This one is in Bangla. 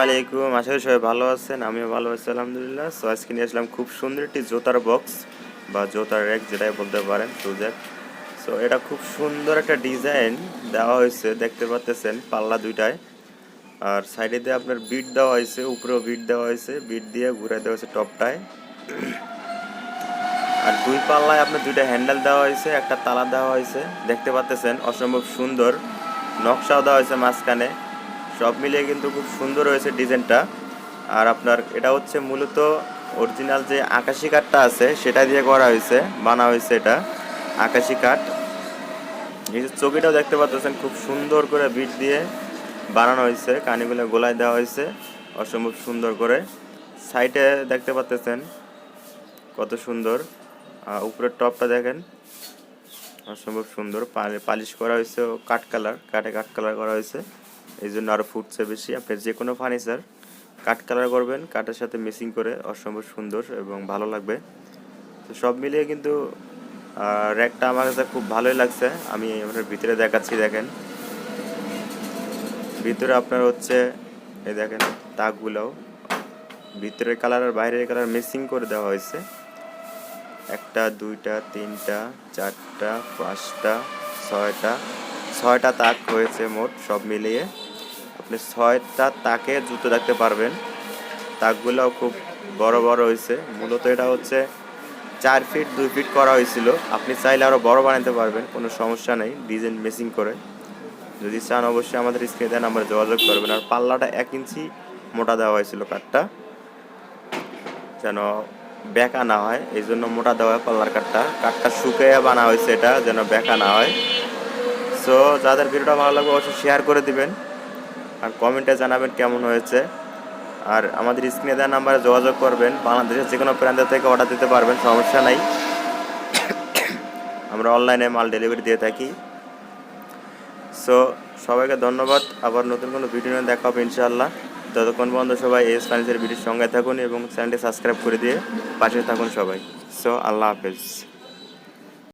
আলাইকুম, আশা করি সবাই ভালো আছেন। আমিও ভালো আছি আলহামদুলিল্লাহ। সো আজকে নিয়ে আসলাম খুব সুন্দর একটি জুতার বক্স বা জুতার র্যাক যেটাই বলতে পারেন, সুজের। সো এটা খুব সুন্দর একটা ডিজাইন দেওয়া হয়েছে, দেখতে পাচ্ছেন পাল্লা দুইটায়। আর সাইডে দিয়ে আপনার বিট দেওয়া হয়েছে, উপরেও বিট দেওয়া হয়েছে, বিট দিয়ে ঘুরে দেওয়া হয়েছে টপটায়। আর দুই পাল্লায় আপনার দুইটা হ্যান্ডেল দেওয়া হয়েছে, একটা তালা দেওয়া হয়েছে, দেখতে পাচ্ছেন অসম্ভব সুন্দর। নকশাও দেওয়া হয়েছে মাঝখানে। সব মিলিয়ে কিন্তু খুব সুন্দর হয়েছে ডিজাইনটা। আর আপনার এটা হচ্ছে মূলত অরিজিনাল যে আকাশি কাঠটা আছে সেটা দিয়ে করা হয়েছে, বানা হয়েছে এটা আকাশি কাঠ। এই যে চকিটাও দেখতে পাচ্ছেন খুব সুন্দর করে বিট দিয়ে বানানো হয়েছে, কানিগুলো গোলায় দেওয়া হয়েছে অসম্ভব সুন্দর করে। সাইডে দেখতে পাচ্ছেন কত সুন্দর। উপরের টপটা দেখেন অসম্ভব সুন্দর, পালিশ করা হয়েছে, কাঠ কালার করা হয়েছে, এই জন্য আরও ফুটছে বেশি। আপনি যে কোনো ফার্নিচার কাঠ কালার করবেন, কাঠের সাথে মিক্সিং করে অসম্ভব সুন্দর এবং ভালো লাগবে। তো সব মিলিয়ে কিন্তু র্যাকটা আমার কাছে খুব ভালোই লাগছে। আমি আপনার ভিতরে দেখাচ্ছি, দেখেন ভিতরে আপনার হচ্ছে এই দেখেন তাকগুলোও ভিতরের কালার আর বাইরের কালার মিক্সিং করে দেওয়া হয়েছে। একটা, দুইটা, তিনটা, চারটা, পাঁচটা, ছয়টা তাক হয়েছে মোট। সব মিলিয়ে আপনি 6টা তাকে জুতো রাখতে পারবেন। তাকগুলোও খুব বড় বড় হয়েছে। মূলত এটা হচ্ছে 4 ফিট 2 ফিট করা হয়েছিল। আপনি চাইলে আরও বড় বানাতে পারবেন, কোনো সমস্যা নেই, ডিজাইন মেসিং করে। যদি চান অবশ্যই আমাদের স্ক্রিনে দেওয়া নাম্বারে যোগাযোগ করবেন। আর পাল্লাটা 1 ইঞ্চি মোটা দেওয়া হয়েছিল কাঠটা, যেন বেঁকা না হয়, এই জন্য মোটা দেওয়া হয় পাল্লার কাঠটা শুকিয়ে বানা হয়েছে এটা, যেন বেঁকা না হয়। সো যাদের ভিডিওটা ভালো লাগবে অবশ্যই শেয়ার করে দিবেন আর কমেন্টে জানাবেন কেমন হয়েছে। আর আমাদের স্ক্রিনে দেওয়া নাম্বারে যোগাযোগ করবেন, বাংলাদেশের যে কোনো প্রান্ত থেকে অর্ডার দিতে পারবেন, সমস্যা নাই। আমরা অনলাইনে মাল ডেলিভারি দিয়ে থাকি। সো সবাইকে ধন্যবাদ। আবার নতুন কোনো ভিডিও নিয়ে দেখা হবে ইনশাআল্লাহ। ততক্ষণ পর্যন্ত সবাই এস ফার্নিচার ভিডিওর সঙ্গে থাকুন এবং চ্যানেলটি সাবস্ক্রাইব করে দিয়ে পাশে থাকুন সবাই। সো আল্লাহ হাফেজ।